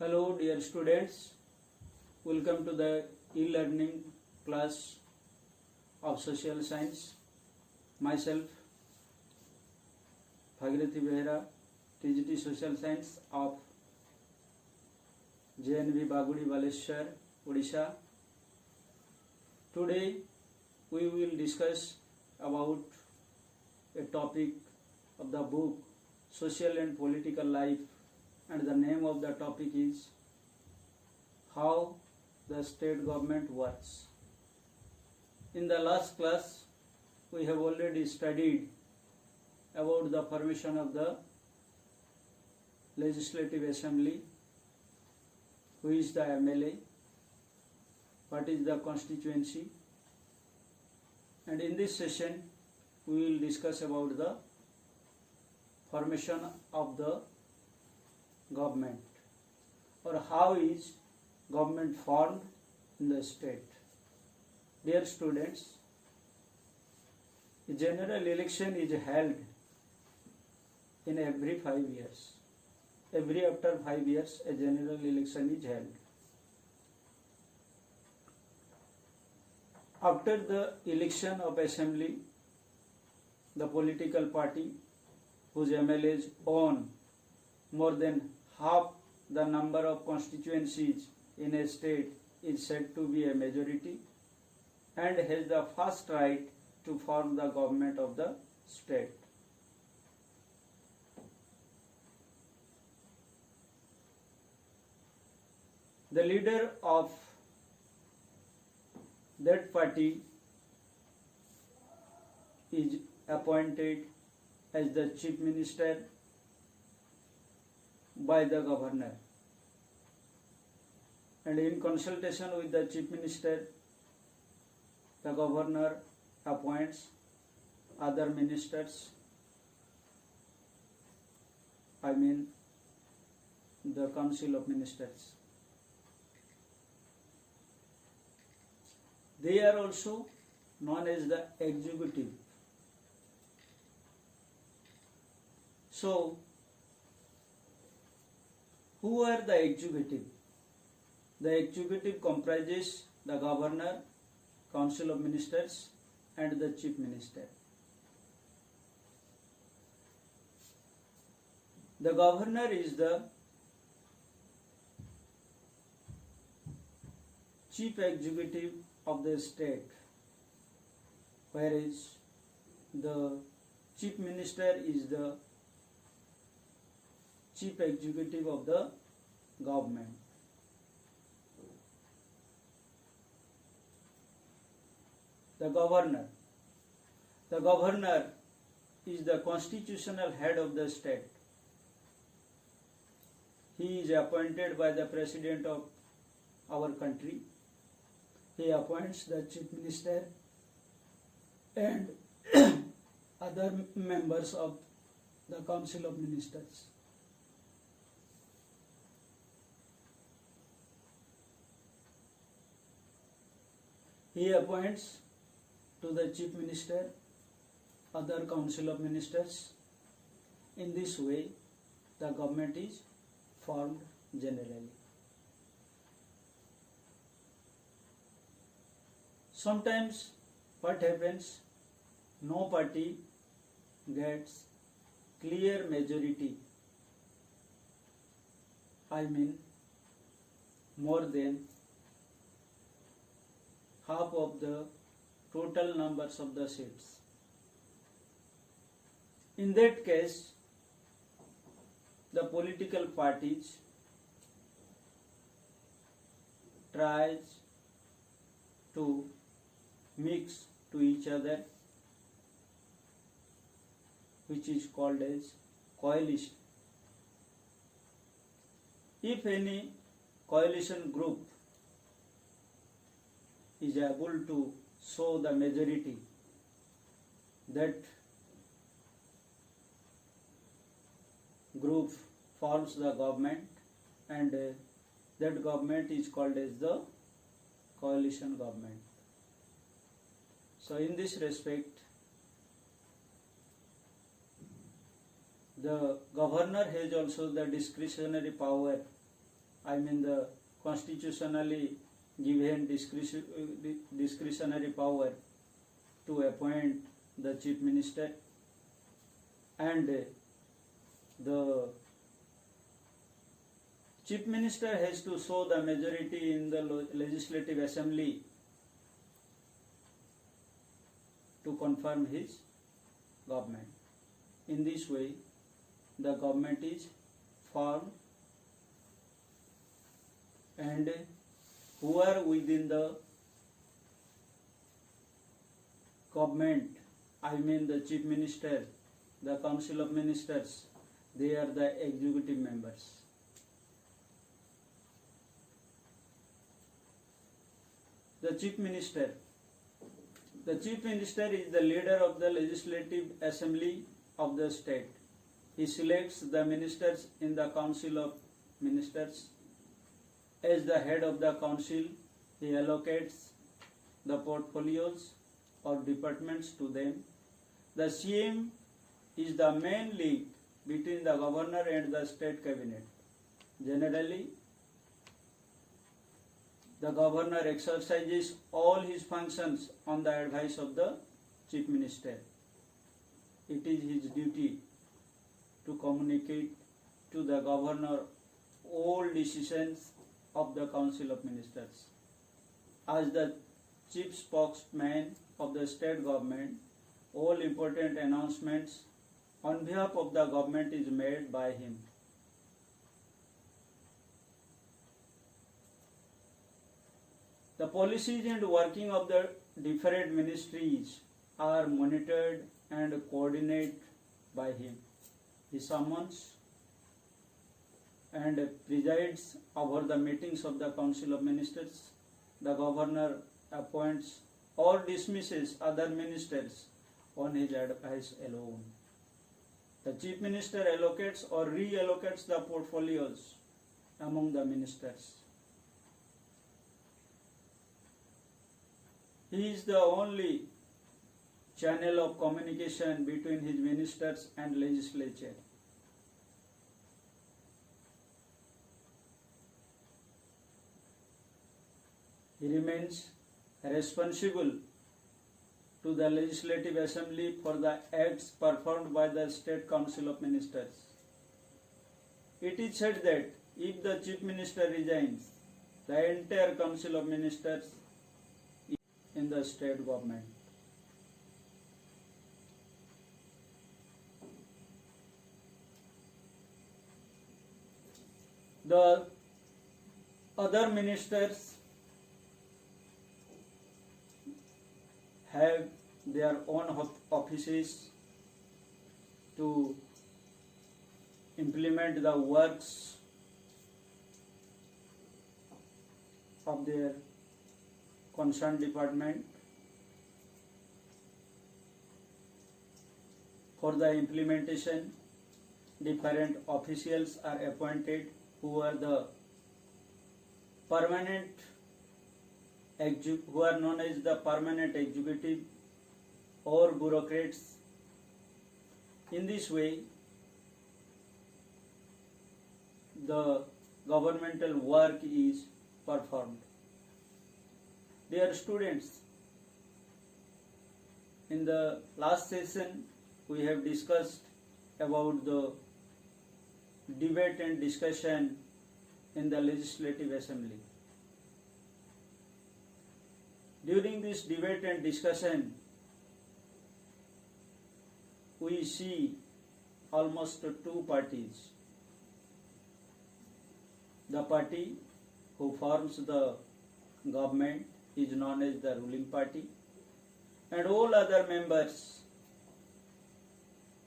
Hello dear students, welcome to the e-learning class of social science. Myself Bhagirathi Behera, TGT Social Science of JNV Bagudi Baleshwar, Odisha. Today we will discuss about a topic of the book Social and Political Life, and the name of the topic is How the State Government Works. In the last class we have already studied about the formation of the Legislative Assembly, who is the MLA, what is the constituency, and in this session we will discuss about the formation of the government, or how is government formed in the state. Dear students, a general election is held in every 5 years. Every after 5 years a general election is held. After the election of assembly, the political party whose MLAs own more than half the number of constituencies in a state is said to be a majority and has the first right to form the government of the state. The leader of that party is appointed as the chief minister by the governor, and in consultation with the chief minister, the governor appoints other ministers, the council of ministers. They are also known as the executive. So, who are the executive? The executive comprises the governor, council of ministers, and the chief minister. The governor is the chief executive of the state, whereas the chief minister is the chief executive of the government. The governor is the constitutional head of the state. He is appointed by the president of our country. He appoints the chief minister and other members of the council of ministers. He appoints to the chief minister other council of ministers. In this way, the government is formed generally. Sometimes what happens, no party gets clear majority, more than half of the total numbers of the seats. In that case, the political parties tries to mix to each other, which is called as coalition. If any coalition group is able to show the majority, that group forms the government, and that government is called as the coalition government. So in this respect, the governor has also the discretionary power I mean the constitutionally given discretionary power to appoint the chief minister, and the chief minister has to show the majority in the legislative assembly to confirm his government. In this way, the government is formed, and who are within the government, I mean the chief minister, the council of ministers, they are the executive members. The chief minister is the leader of the legislative assembly of the state. He selects the ministers in the council of ministers. As the head of the council, he allocates the portfolios of departments to them. The CM is the main link between the governor and the state cabinet. Generally, the governor exercises all his functions on the advice of the chief minister. It is his duty to communicate to the governor all decisions of the council of ministers. As the chief spokesman of the state government, all important announcements on behalf of the government is made by him. The policies and working of the different ministries are monitored and coordinated by him. He summons and presides over the meetings of the council of ministers. The governor appoints or dismisses other ministers on his advice alone. The chief minister allocates or reallocates the portfolios among the ministers. He is the only channel of communication between his ministers and legislature. He remains responsible to the Legislative Assembly for the acts performed by the State Council of Ministers. It is said that if the Chief Minister resigns, the entire Council of Ministers is in the state government. The other ministers have their own offices to implement the works of their concerned department. For the implementation, different officials are appointed who are the permanent who are known as the permanent executive or bureaucrats. In this way, the governmental work is performed. Dear students, in the last session we have discussed about the debate and discussion in the Legislative Assembly. During this debate and discussion, we see almost two parties. The party who forms the government is known as the ruling party, and all other members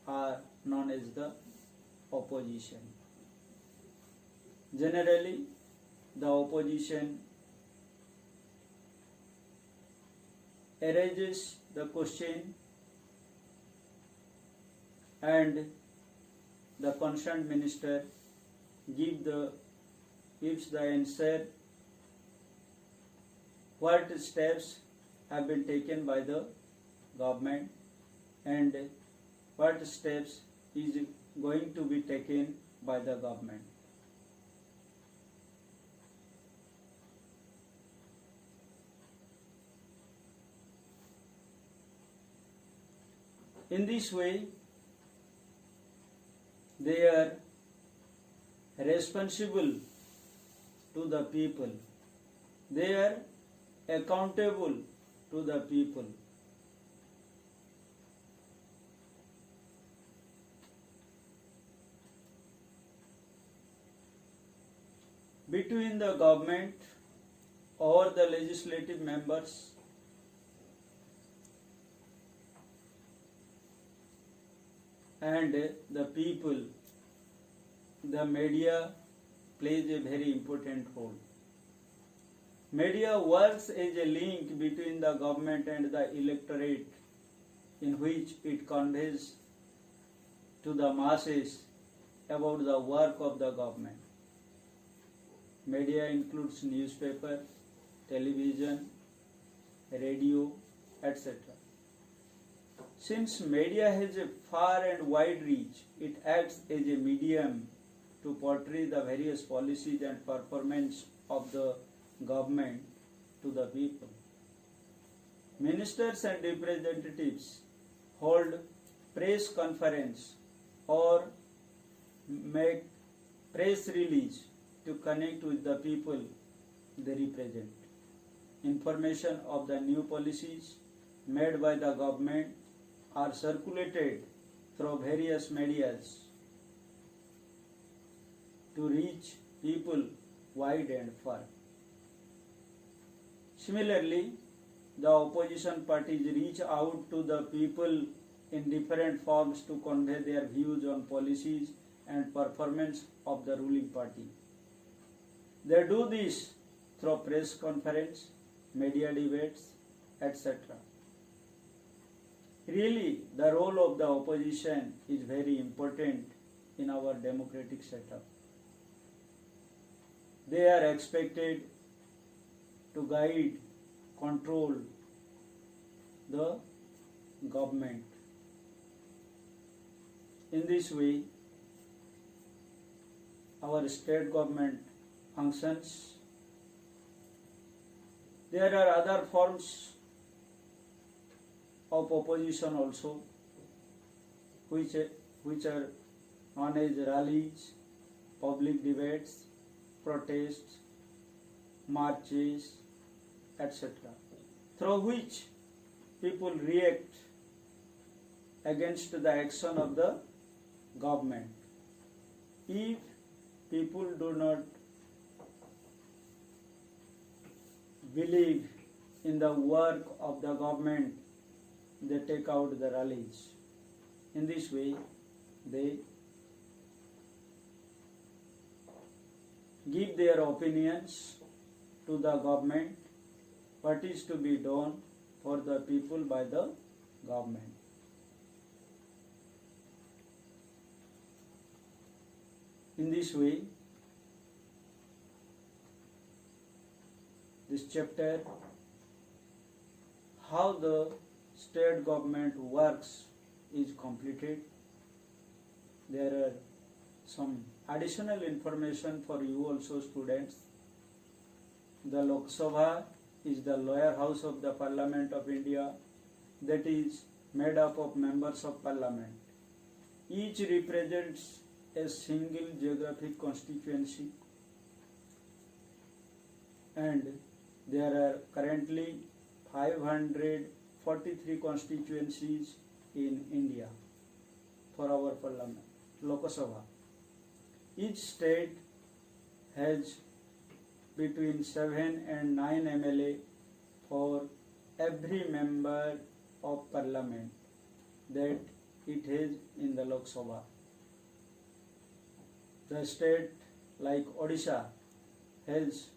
are known as the opposition. Generally, the opposition raises the question and the concerned minister gives the answer what steps have been taken by the government and what steps is going to be taken by the government. In this way, they are responsible to the people. They are accountable to the people. Between the government or the legislative members and the people, the media plays a very important role. Media works as a link between the government and the electorate, in which it conveys to the masses about the work of the government. Media includes newspaper, television, radio, etc. Since media has a far and wide reach, it acts as a medium to portray the various policies and performance of the government to the people. Ministers and representatives hold press conference or make press release to connect with the people they represent. Information of the new policies made by the government are circulated through various medias to reach people wide and far. Similarly, the opposition parties reach out to the people in different forms to convey their views on policies and performance of the ruling party. They do this through press conference, media debates, etc. Really, the role of the opposition is very important in our democratic setup. They are expected to guide, control the government. In this way, our state government functions. There are other forms of opposition also, which are known as rallies, public debates, protests, marches, etc., through which people react against the action of the government. If people do not believe in the work of the government, they take out the rallies. In this way, they give their opinions to the government, what is to be done for the people by the government. In this way, this chapter, how the state government works, is completed. There are some additional information for you also, students. The Lok Sabha is the lower house of the Parliament of India, that is made up of members of Parliament. Each represents a single geographic constituency, and there are currently 543 constituencies in India for our Parliament, Lok Sabha. Each state has between 7 and 9 MLA for every member of Parliament that it has in the Lok Sabha. The state like Odisha has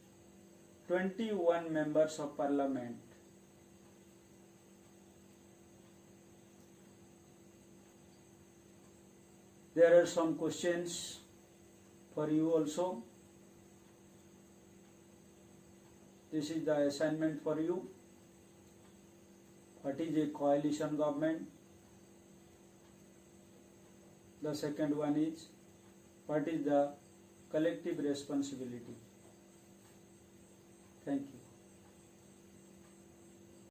21 members of Parliament. There are some questions for you also. This is the assignment for you. What is a coalition government? The second one is, what is the collective responsibility?